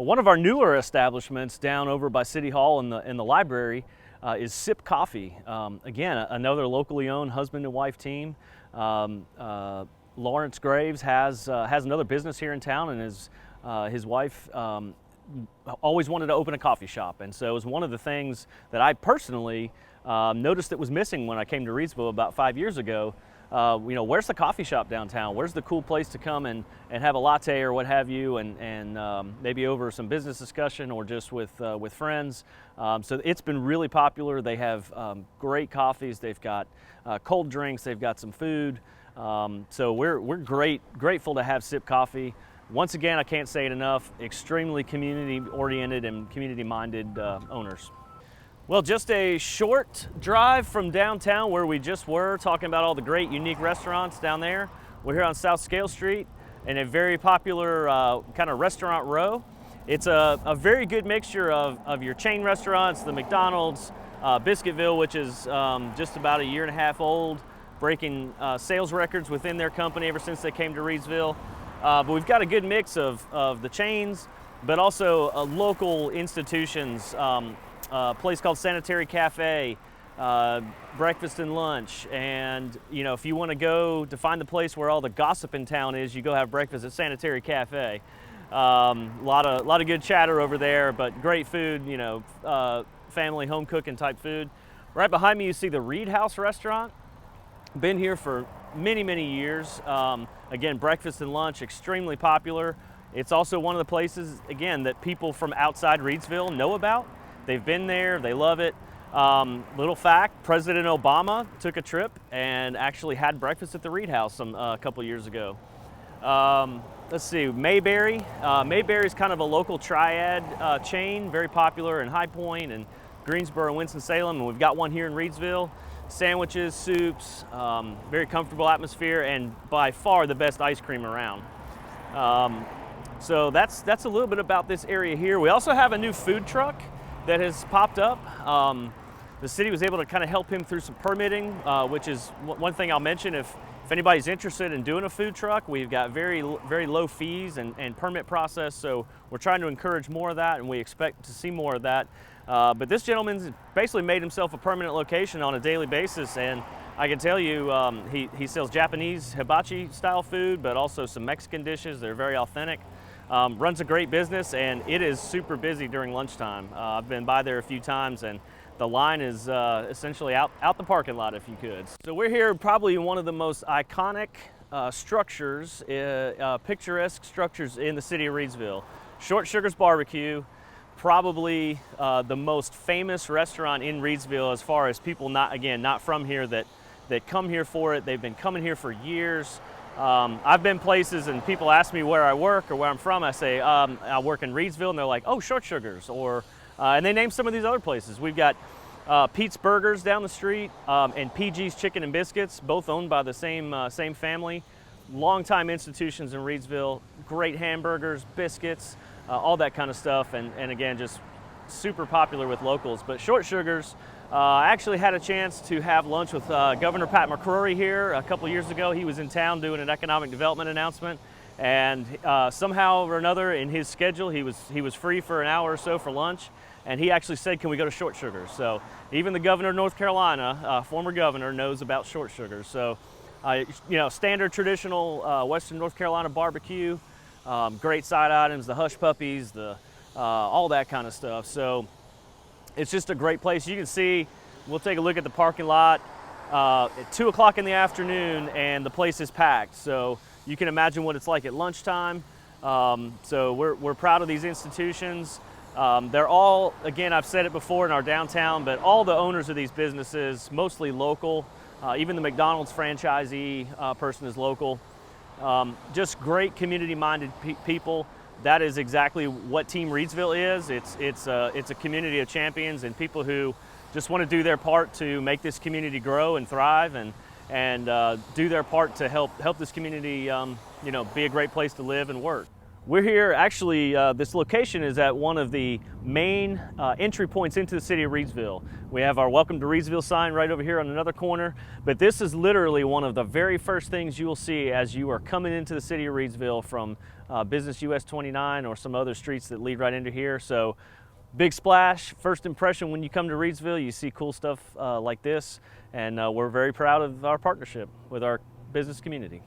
One of our newer establishments down over by City Hall in the library is Sip Coffee. Again, another locally owned husband and wife team. Lawrence Graves has another business here in town, and his wife always wanted to open a coffee shop, and so it was one of the things that I personally noticed that was missing when I came to Reidsville about 5 years ago. Where's the coffee shop downtown? Where's the cool place to come and have a latte or what have you, and maybe over some business discussion or just with friends. So it's been really popular. They have great coffees. They've got cold drinks. They've got some food. So we're grateful to have Sip Coffee. Once again, I can't say it enough, extremely community-oriented and community-minded owners. Well, just a short drive from downtown where we just were, talking about all the great, unique restaurants down there. We're here on South Scale Street in a very popular kind of restaurant row. It's a very good mixture of your chain restaurants, the McDonald's, Biscuitville, which is just about a year and a half old, breaking sales records within their company ever since they came to Reidsville. But we've got a good mix of the chains, but also local institutions. A place called Sanitary Cafe, breakfast and lunch, and if you want to go to find the place where all the gossip in town is, you go have breakfast at Sanitary Cafe. Lot of good chatter over there, but great food, family home cooking type food. Right behind me you see the Reed House restaurant. Been here for many years. Again, breakfast and lunch, extremely popular. It's also one of the places, again, that people from outside Reidsville know about. They've been there, they love it. Little fact, President Obama took a trip and actually had breakfast at the Reed House a couple years ago. Let's see, Mayberry. Mayberry is kind of a local triad chain, very popular in High Point and Greensboro and Winston-Salem, and we've got one here in Reidsville. Sandwiches, soups, very comfortable atmosphere, and by far the best ice cream around. So that's a little bit about this area here. We also have a new food truck that has popped up. The city was able to kind of help him through some permitting, which is one thing I'll mention. If anybody's interested in doing a food truck, we've got very low fees and permit process, so we're trying to encourage more of that, and we expect to see more of that. But this gentleman's basically made himself a permanent location on a daily basis, and I can tell you he sells Japanese hibachi style food, but also some Mexican dishes. They're very authentic. Runs a great business, and it is super busy during lunchtime. I've been by there a few times, and the line is essentially out the parking lot if you could. So we're here probably in one of the most iconic structures, picturesque structures in the city of Reidsville. Short Sugar's Barbecue, probably the most famous restaurant in Reidsville as far as people not from here that come here for it. They've been coming here for years. I've been places and people ask me where I work or where I'm from. I say, I work in Reidsville, and they're like, oh, Short Sugars, and they name some of these other places. We've got Pete's Burgers down the street and PG's Chicken and Biscuits, both owned by the same family. Longtime institutions in Reidsville, great hamburgers, biscuits, all that kind of stuff, and again, just super popular with locals. But Short Sugars, I actually had a chance to have lunch with Governor Pat McCrory here a couple years ago. He was in town doing an economic development announcement, and somehow or another in his schedule, he was free for an hour or so for lunch, and he actually said, can we go to Short Sugars? So even the governor of North Carolina, former governor, knows about Short Sugars. So standard traditional Western North Carolina barbecue, great side items, the hush puppies, all that kind of stuff. So it's just a great place. You can see, we'll take a look at the parking lot at 2 o'clock in the afternoon, and the place is packed. So you can imagine what it's like at lunchtime. So we're proud of these institutions. They're all, again, I've said it before in our downtown, but all the owners of these businesses, mostly local. Even the McDonald's franchisee person is local. Just great community-minded people. That is exactly what Team Reidsville is. It's a community of champions and people who just want to do their part to make this community grow and thrive, and do their part to help this community be a great place to live and work. We're here, actually, this location is at one of the main entry points into the city of Reidsville. We have our Welcome to Reidsville sign right over here on another corner, but this is literally one of the very first things you will see as you are coming into the city of Reidsville from Business US 29 or some other streets that lead right into here. So big splash, first impression when you come to Reidsville, you see cool stuff like this, and we're very proud of our partnership with our business community.